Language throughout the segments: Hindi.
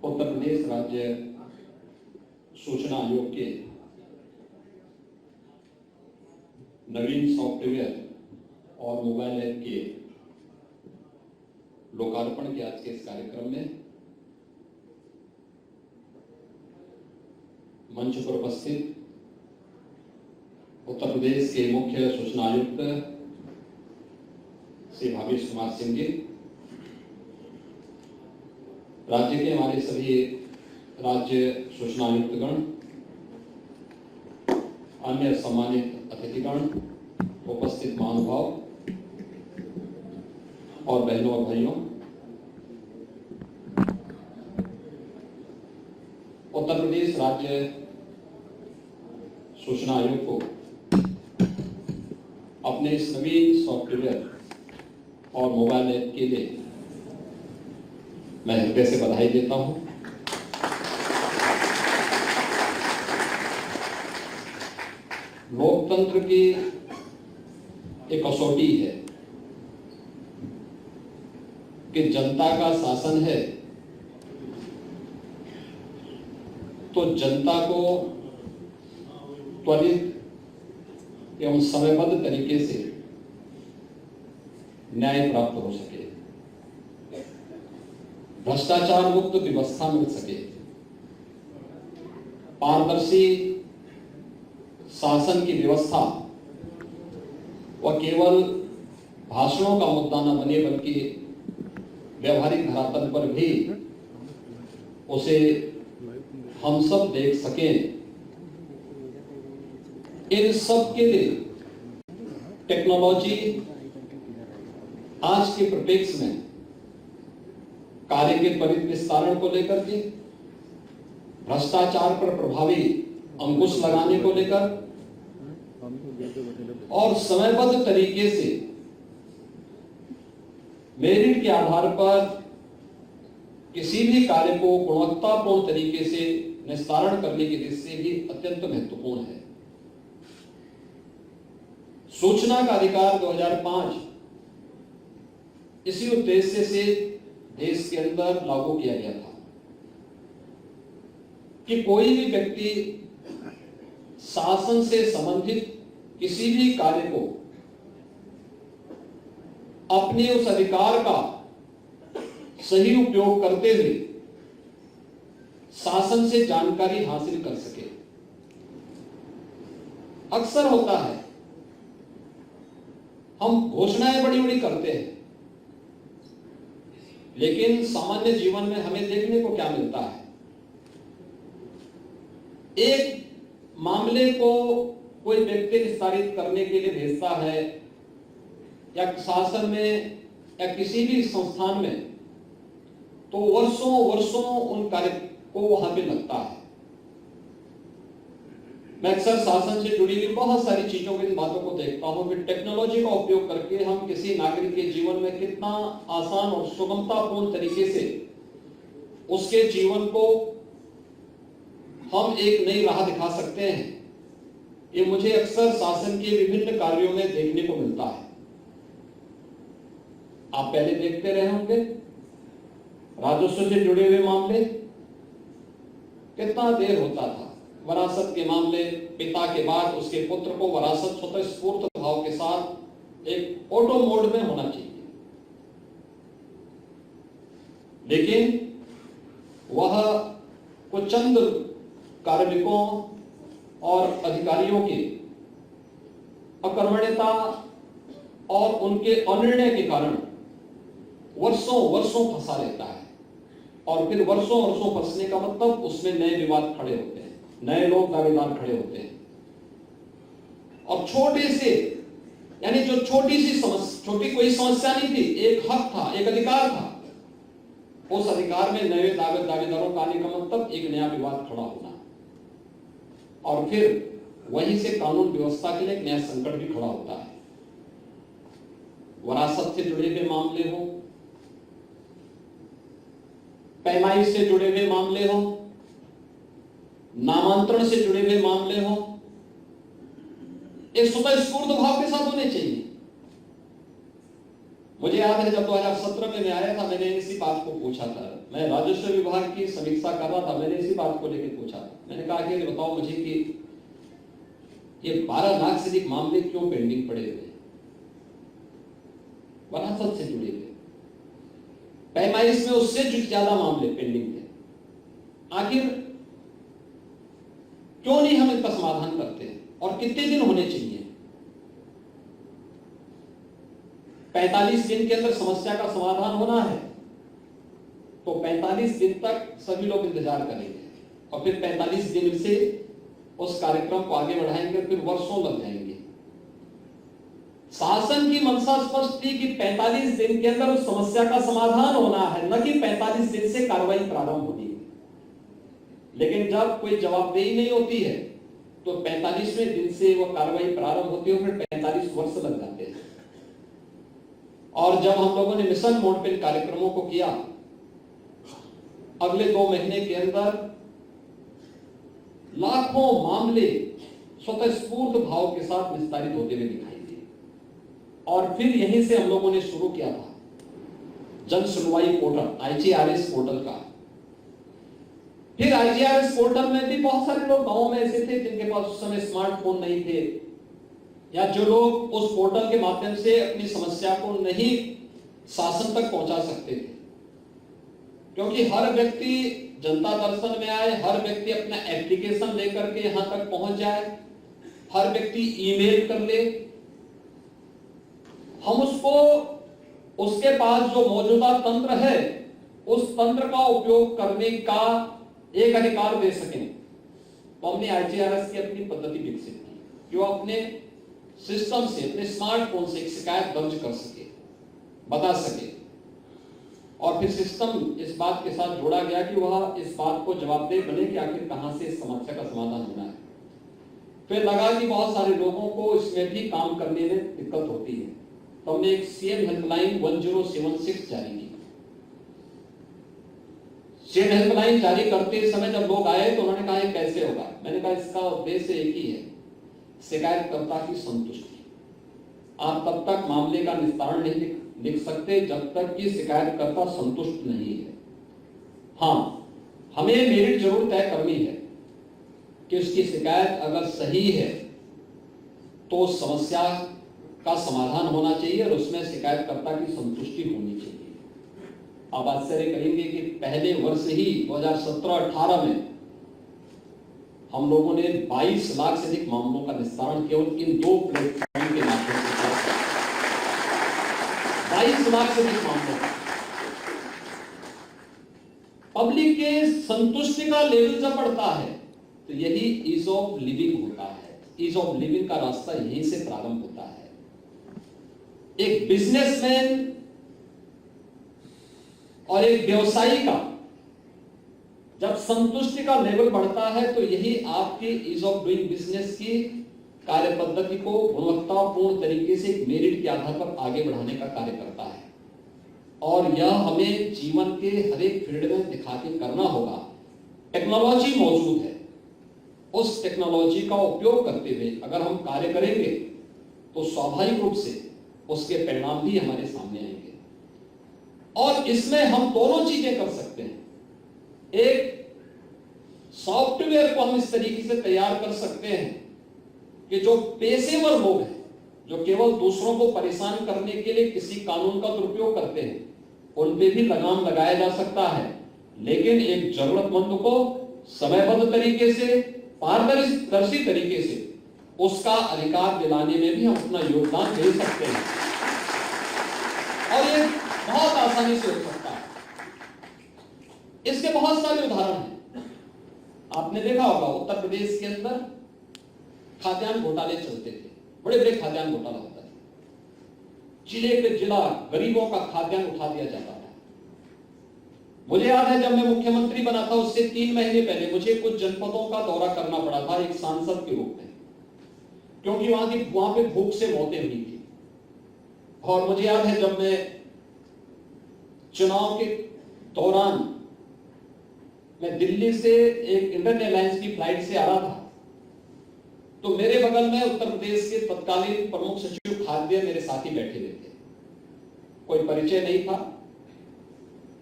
उत्तर प्रदेश राज्य सूचना आयोग के नवीन सॉफ्टवेयर और मोबाइल ऐप के लोकार्पण के आज के इस कार्यक्रम में मंच पर उपस्थित उत्तर प्रदेश के मुख्य सूचना आयुक्त श्री भावेश कुमार सिंह जी, राज्य के हमारे सभी राज्य सूचना आयुक्तगण, अन्य सम्मानित अतिथिगण, उपस्थित महानुभाव और बहनों और भाइयों, उत्तर प्रदेश राज्य सूचना आयोग को अपने इस नवीन सॉफ्टवेयर और मोबाइल ऐप के लिए मैं हृदय से बधाई देता हूं। लोकतंत्र की एक कसौटी है कि जनता का शासन है तो जनता को त्वरित एवं समयबद्ध तरीके से न्याय प्राप्त हो सके, भ्रष्टाचार मुक्त व्यवस्था मिल सके, पारदर्शी शासन की व्यवस्था वह केवल भाषणों का मुद्दा न बने बल्कि व्यवहारिक धरातल पर भी उसे हम सब देख सकें। इन सब के लिए टेक्नोलॉजी आज के परिप्रेक्ष्य में कार्य के त्वरित विस्तारण को लेकर के, भ्रष्टाचार पर प्रभावी अंकुश लगाने को लेकर और समयबद्ध तरीके से मेरिट के आधार पर किसी भी कार्य को गुणवत्तापूर्ण तरीके से निस्तारण करने की दृष्टि से भी अत्यंत महत्वपूर्ण है। सूचना का अधिकार 2005 इसी उद्देश्य से देश के अंदर लागू किया गया था कि कोई भी व्यक्ति शासन से संबंधित किसी भी कार्य को अपने उस अधिकार का सही उपयोग करते हुए शासन से जानकारी हासिल कर सके। अक्सर होता है हम घोषणाएं बड़ी बड़ी करते हैं, लेकिन सामान्य जीवन में हमें देखने को क्या मिलता है, एक मामले को कोई व्यक्ति निस्तारित करने के लिए भेजता है या शासन में या किसी भी संस्थान में, तो वर्षों वर्षों उन कार्य को वहां पे लगता है। मैं अक्सर शासन से जुड़ी हुई बहुत सारी चीजों की बातों को देखता हूं कि टेक्नोलॉजी का उपयोग करके हम किसी नागरिक के जीवन में कितना आसान और सुगमतापूर्ण तरीके से उसके जीवन को हम एक नई राह दिखा सकते हैं। ये मुझे अक्सर शासन के विभिन्न कार्यों में देखने को मिलता है। आप पहले देखते रहे होंगे राजस्व से जुड़े हुए मामले, कितना देर होता था। वरासत के मामले, पिता के बाद उसके पुत्र को वरासत स्वतःस्फूर्त भाव के साथ एक ऑटो मोड में होना चाहिए, लेकिन वह कुछ चंद कार्मिकों और अधिकारियों की अकर्मण्यता और उनके अनिर्णय के कारण वर्षों वर्षों फंसा रहता है। और फिर वर्षों वर्षों फंसने का मतलब उसमें नए विवाद खड़े होते हैं, नए लोग दावेदार खड़े होते हैं। और छोटे से, यानी जो छोटी कोई समस्या नहीं थी, एक हक था, एक अधिकार था, उस अधिकार में नए दावेदारों का आने का मतलब एक नया विवाद खड़ा होना, और फिर वहीं से कानून व्यवस्था के लिए एक नया संकट भी खड़ा होता है। वरासत से जुड़े हुए मामले हो, पैमाइश से जुड़े हुए मामले हो, नामांतरण से जुड़े हुए मामले हो, एक स्वतःस्फूर्त भाव के साथ होने चाहिए। मुझे याद है जब 2017 में मैं आया था, मैंने इसी बात को पूछा था। मैं राजस्व विभाग की समीक्षा कर रहा था, मैंने इसी बात को लेकर पूछा था। मैंने कहा कि बताओ मुझे कि ये 12 लाख से अधिक मामले क्यों पेंडिंग पड़े हुए हैं, वरासत से जुड़े हुए। 25 में उससे ज्यादा मामले पेंडिंग थे। आखिर क्यों नहीं हम इसका समाधान करते हैं और कितने दिन होने चाहिए? 45 दिन के अंदर समस्या का समाधान होना है तो 45 दिन तक सभी लोग इंतजार करेंगे और फिर 45 दिन से उस कार्यक्रम को आगे बढ़ाएंगे, फिर वर्षों लग जाएंगे। शासन की मंशा स्पष्ट थी कि 45 दिन के अंदर उस समस्या का समाधान होना है, न कि 45 दिन से कार्रवाई प्रारंभ होनी है। लेकिन जब कोई जवाबदेही नहीं होती है तो 45वें दिन से वो कार्रवाई प्रारंभ होती है, फिर 45 वर्ष लग जाते हैं। और जब हम लोगों ने मिशन मोड पे कार्यक्रमों को किया, अगले 2 महीने के अंदर लाखों मामले स्वतःस्फूर्त भाव के साथ निस्तारित होते हुए दिखाई दिए। और फिर यहीं से हम लोगों ने शुरू किया था जन सुनवाई पोर्टल, IGRS पोर्टल का। फिर IGRS पोर्टल में भी बहुत सारे लोग गांवों में ऐसे थे जिनके पास उस समय स्मार्टफोन नहीं थे, या जो लोग उस पोर्टल के माध्यम से अपनी समस्या को नहीं शासन तक पहुंचा सकते थे। क्योंकि हर व्यक्ति जनता दर्शन में आए, हर व्यक्ति अपना एप्लीकेशन लेकर के यहां तक पहुंच जाए, हर व्यक्ति ईमेल कर ले, हम उसको उसके पास जो मौजूदा तंत्र है उस तंत्र का उपयोग करने का एक अधिकार दे सकें। तो हमने IGRS की अपनी पद्धति विकसित की कि वो अपने सिस्टम से, अपने स्मार्टफोन से एक शिकायत दर्ज कर सके, बता सके। और फिर सिस्टम इस बात के साथ जोड़ा गया कि वह इस बात को जवाबदेह बने कि आखिर कहां से इस समस्या का समाधान होना है। फिर लगा कि बहुत सारे लोगों को इसमें भी काम करने में दिक्कत होती है, तो हमने एक CM हेल्पलाइन 1076 जारी की। CM हेल्पलाइन जारी करते समय जब लोग आए तो उन्होंने कहा कैसे होगा? मैंने कहा इसका उद्देश्य एक ही है, शिकायतकर्ता की संतुष्टि। आप तब तक मामले का निस्तारण नहीं लिख सकते जब तक कि शिकायतकर्ता संतुष्ट नहीं है। हाँ, हमें मेरिट जरूर तय करनी है कि उसकी शिकायत अगर सही है तो समस्या का समाधान होना चाहिए और उसमें शिकायतकर्ता की संतुष्टि होनी चाहिए। आप आश्चर्य करेंगे कि पहले वर्ष ही 2017-18 में हम लोगों ने 22 लाख से अधिक मामलों का निस्तारण केवल इन 2 प्लेटफॉर्म के माध्यम से किया। 22 लाख से अधिक मामलों। पब्लिक के संतुष्टि का लेवल जब बढ़ता है तो यही ईज ऑफ लिविंग होता है। ईज ऑफ लिविंग का रास्ता यहीं से प्रारंभ होता है। एक बिजनेसमैन और एक व्यवसायी का जब संतुष्टि का लेवल बढ़ता है तो यही आपके ईज ऑफ डूइंग बिजनेस की कार्य पद्धति को गुणवत्तापूर्ण तरीके से मेरिट के आधार पर आगे बढ़ाने का कार्य करता है। और यह हमें जीवन के हर एक फील्ड में दिखा के करना होगा। टेक्नोलॉजी मौजूद है, उस टेक्नोलॉजी का उपयोग करते हुए अगर हम कार्य करेंगे तो स्वाभाविक रूप से उसके परिणाम भी हमारे सामने आएंगे। और इसमें हम दोनों चीजें कर सकते हैं। एक सॉफ्टवेयर को हम इस तरीके से तैयार कर सकते हैं कि जो पेशेवर लोग हैं, जो केवल दूसरों को परेशान करने के लिए किसी कानून का दुरुपयोग करते हैं, उन पे भी लगाम लगाया जा सकता है। लेकिन एक जरूरतमंद को समयबद्ध तरीके से, पारदर्शी तरीके से उसका अधिकार दिलाने में भी हम अपना योगदान दे सकते हैं। और ये बहुत आसानी से हो सकता है। इसके बहुत सारे उदाहरण हैं। आपने देखा होगा उत्तर प्रदेश के अंदर खाद्यान्न घोटाले चलते थे, बड़े बड़े खाद्यान्न घोटाला होता था। जिले के जिला गरीबों का खाद्यान्न उठा दिया जाता था। मुझे याद है जब मैं मुख्यमंत्री बना था उससे 3 महीने पहले मुझे कुछ जनपदों का दौरा करना पड़ा था एक सांसद के रूप में, क्योंकि वहां पे भूख से मौतें हुई थी। और मुझे याद है जब मैं चुनाव के दौरान मैं दिल्ली से एक इंडियन एयरलाइंस की फ्लाइट से आ रहा था, तो मेरे बगल में उत्तर प्रदेश के तत्कालीन प्रमुख सचिव खाद्य मेरे साथी बैठे हुए थे। कोई परिचय नहीं था,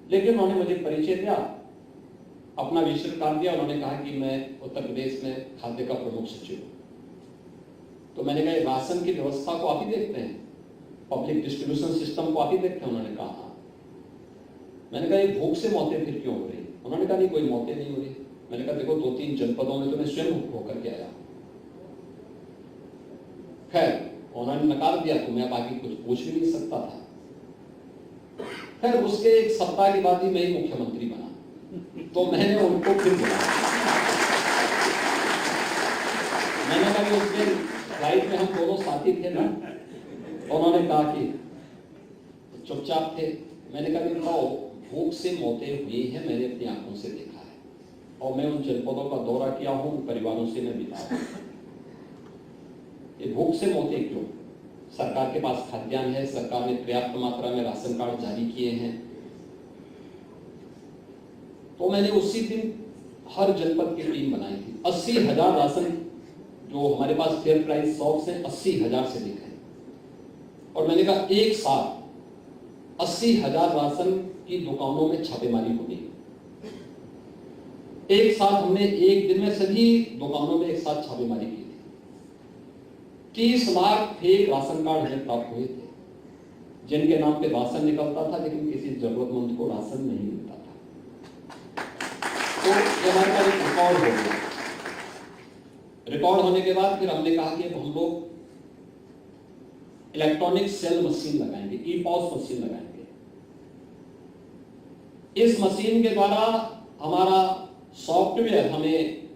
लेकिन उन्होंने मुझे परिचय दिया, अपना विशेष कार्ड दिया। उन्होंने कहा कि मैं उत्तर प्रदेश में खाद्य का प्रमुख सचिव हूं। तो मैंने कहा राशन की व्यवस्था को आप ही देखते हैं, पब्लिक डिस्ट्रीब्यूशन सिस्टम को आप ही देखते हैं? उन्होंने कहा हाँ। मैंने कहा ये भूख से मौतें फिर क्यों हो रही? उन्होंने कहा नहीं, कोई मौतें नहीं हो रही। मैंने कहा देखो 2-3 जनपदों में तो मैं स्वयं होकर के आया। खैर उन्होंने नकार दिया, तो मैं बाकी कुछ पूछ भी नहीं सकता था। खैर उसके एक सप्ताह के बाद ही मैं ही मुख्यमंत्री बना, तो मैंने उनको फिर बुलाया। मैंने कहा उस दिन फ्लाइट में हम दोनों साथी थे ना, उन्होंने कहा कि चुपचाप थे। मैंने कहा कि भूख से मौतें हुई हैं, मैंने अपनी आंखों से देखा है, और मैं उन जनपदों का दौरा किया हूं, परिवारों से मैं मिला हूं। ये भूख से मौतें क्यों? सरकार के पास खाद्यान्न है, सरकार ने पर्याप्त मात्रा में राशन कार्ड जारी किए हैं। तो मैंने उसी दिन हर जनपद की टीम बनाई थी। 80,000 राशन जो हमारे पास फेयर प्राइस शॉप्स हैं, 80,000 से अधिक है। और मैंने कहा एक साथ 80,000 राशन की दुकानों में छापेमारी होगी। एक साथ हमने एक दिन में सभी दुकानों में एक साथ छापेमारी की थी। 30 लाख फेक राशन कार्ड हमें प्राप्त हुए थे, जिनके नाम पे राशन निकलता था लेकिन किसी जरूरतमंद को राशन नहीं मिलता था। तो ये हमारे पास एक रिकॉर्ड हो गया। रिकॉर्ड होने के बाद फिर हमने कहा कि हम लोग इलेक्ट्रॉनिक सेल मशीन लगाएंगे, ई-पॉस मशीन लगाएंगे। इस मशीन के द्वारा हमारा सॉफ्टवेयर हमें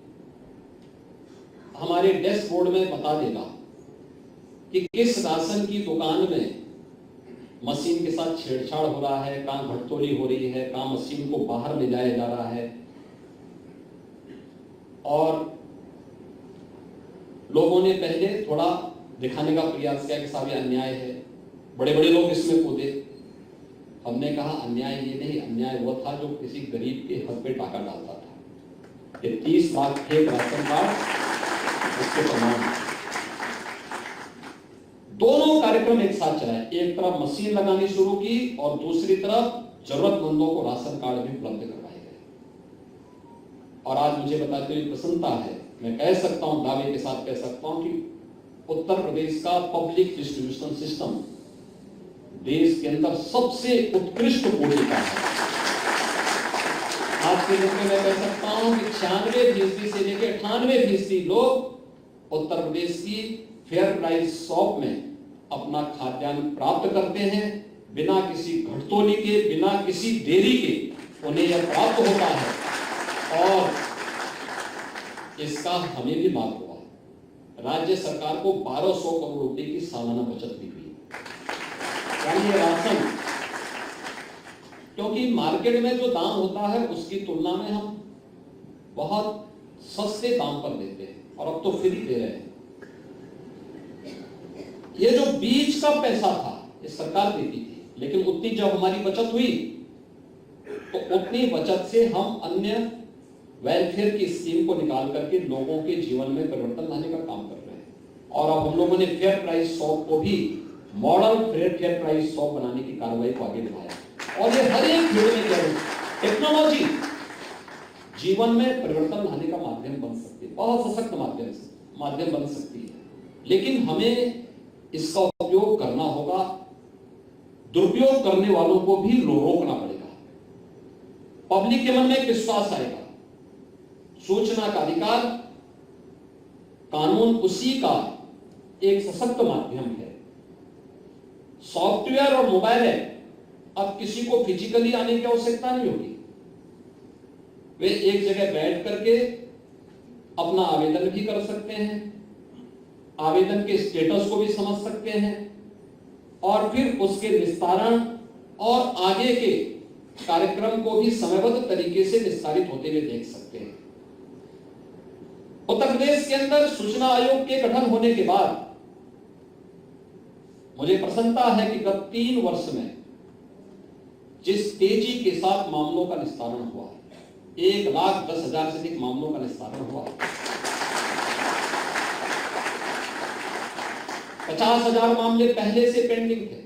हमारे डैशबोर्ड में बता देगा कि किस राशन की दुकान में मशीन के साथ छेड़छाड़ हो रहा है, कहां घटतोली हो रही है, कहां मशीन को बाहर ले जाया जा रहा है। और लोगों ने पहले थोड़ा दिखाने का प्रयास किया कि साहब ये अन्याय है, बड़े बड़े लोग इसमें कूदे। हमने कहा अन्याय ये नहीं, अन्याय वो था जो किसी गरीब के हक पे टाका डालता था। ये 30 लाख फेक राशन कार्ड उसके प्रमाण। दोनों कार्यक्रम एक साथ चलाए, एक तरफ मशीन लगानी शुरू की और दूसरी तरफ जरूरतमंदों को राशन कार्ड भी उपलब्ध करवाए गए। और आज मुझे बताते हुए प्रसन्नता है, मैं कह सकता हूं, दावे के साथ कह सकता हूं कि उत्तर प्रदेश का पब्लिक डिस्ट्रीब्यूशन सिस्टम देश के अंदर सबसे उत्कृष्ट कोटि का है। आज के दिन में मैं कह सकता हूं कि 96% से लेकर 98% लोग उत्तर प्रदेश की फेयर प्राइस शॉप में अपना खाद्यान्न प्राप्त करते हैं, बिना किसी घटतोली के, बिना किसी देरी के उन्हें यह प्राप्त होता है। और इसका हमें भी लाभ हुआ। राज्य सरकार को 1200 करोड़ रुपए की सालाना बचत भी हुई। यानी राशन, क्योंकि मार्केट में जो दाम होता है उसकी तुलना में हम बहुत सस्ते दाम पर देते हैं, और अब तो फ्री दे रहे हैं। ये जो बीच का पैसा था ये सरकार देती थी, लेकिन उतनी जब हमारी बचत हुई तो उतनी बचत से हम अन्य वेलफेयर की स्कीम को निकाल करके लोगों के जीवन में परिवर्तन लाने का काम कर रहे हैं। और अब हम लोगों ने फेयर प्राइस शॉप को भी मॉडल फेयर प्राइस शॉप बनाने की कार्रवाई को आगे बढ़ाया। और ये हर एक फील्ड में क्या टेक्नोलॉजी जीवन में परिवर्तन लाने का माध्यम बन सकती है, बहुत सशक्त माध्यम बन सकती है। लेकिन हमें इसका उपयोग करना होगा, दुरुपयोग करने वालों को भी रोकना पड़ेगा। पब्लिक के मन में एक विश्वास आएगा, सूचना का अधिकार, कानून उसी का एक सशक्त माध्यम है। सॉफ्टवेयर और मोबाइल ऐप अब किसी को फिजिकली आने की आवश्यकता नहीं होगी, वे एक जगह बैठ करके अपना आवेदन भी कर सकते हैं, आवेदन के स्टेटस को भी समझ सकते हैं, और फिर उसके निस्तारण और आगे के कार्यक्रम को भी समयबद्ध तरीके से निस्तारित होते हुए देख सकते हैं। उत्तर प्रदेश के अंदर सूचना आयोग के गठन होने के बाद मुझे प्रसन्नता है कि गत 3 वर्ष में जिस तेजी के साथ मामलों का निस्तारण हुआ, 1,10,000 से अधिक मामलों का निस्तारण हुआ। 50,000 मामले पहले से पेंडिंग थे,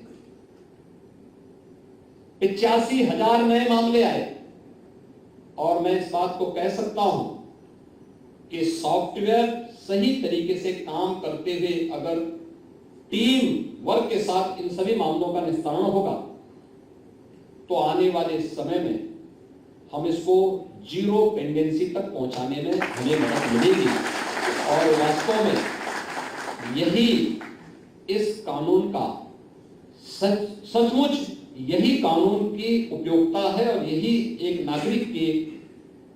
85,000 नए मामले आए। और मैं इस बात को कह सकता हूं कि सॉफ्टवेयर सही तरीके से काम करते हुए अगर टीम वर्क के साथ इन सभी मामलों का निस्तारण होगा तो आने वाले समय में हम इसको जीरो पेंडेंसी तक पहुंचाने में हमें मदद मिलेगी। और वास्तव में यही इस कानून का सचमुच यही कानून की उपयोगिता है और यही एक नागरिक के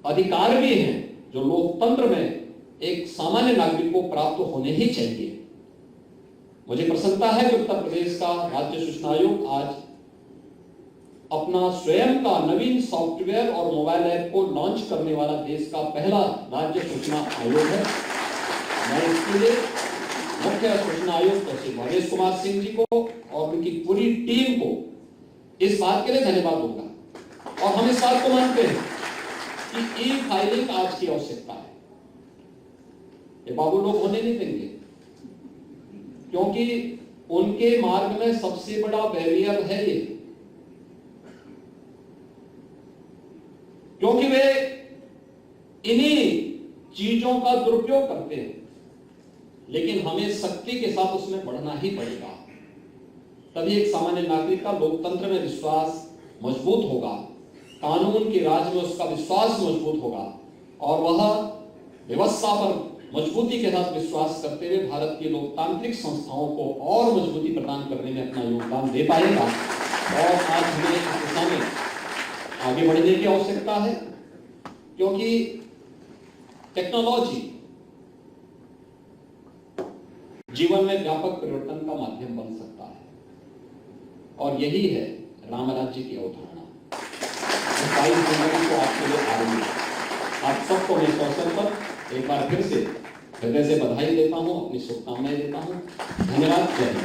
अधिकार भी हैं जो लोकतंत्र में एक सामान्य नागरिक को प्राप्त होने ही चाहिए। मुझे प्रसन्नता है कि उत्तर प्रदेश का राज्य सूचना आयोग आज अपना स्वयं का नवीन सॉफ्टवेयर और मोबाइल ऐप को लॉन्च करने वाला देश का पहला राज्य सूचना आयोग है। मैं इसके लिए मुख्य सूचना आयुक्त श्री भवेश कुमार सिंह जी को और उनकी पूरी टीम को इस बात के लिए धन्यवाद दूंगा। और हम इस बात को मानते हैं कि ई फाइलिंग आज की आवश्यकता है। ये बाबू लोग होने नहीं देंगे, क्योंकि उनके मार्ग में सबसे बड़ा बैरियर है ये, क्योंकि वे इन्हीं चीजों का दुरुपयोग करते हैं। लेकिन हमें सख्ती के साथ उसमें बढ़ना ही पड़ेगा, तभी एक सामान्य नागरिक का लोकतंत्र में विश्वास मजबूत होगा, कानून के राज में उसका विश्वास मजबूत होगा और वह व्यवस्था पर मजबूती के साथ विश्वास करते हुए भारत की लोकतांत्रिक संस्थाओं को और मजबूती प्रदान करने में अपना योगदान दे पाएगा। और आज हमें इस दिशा में आगे बढ़ने की आवश्यकता है, क्योंकि टेक्नोलॉजी जीवन में व्यापक परिवर्तन का माध्यम बन सकता है और यही है राम राज्य की अवधारणा। 22 जनवरी को आपके लिए आ रही है। आप सबको मैं इस अवसर पर एक बार फिर से हृदय से बधाई देता हूं, अपनी शुभकामनाएं देता हूं। धन्यवाद। जय हिंद।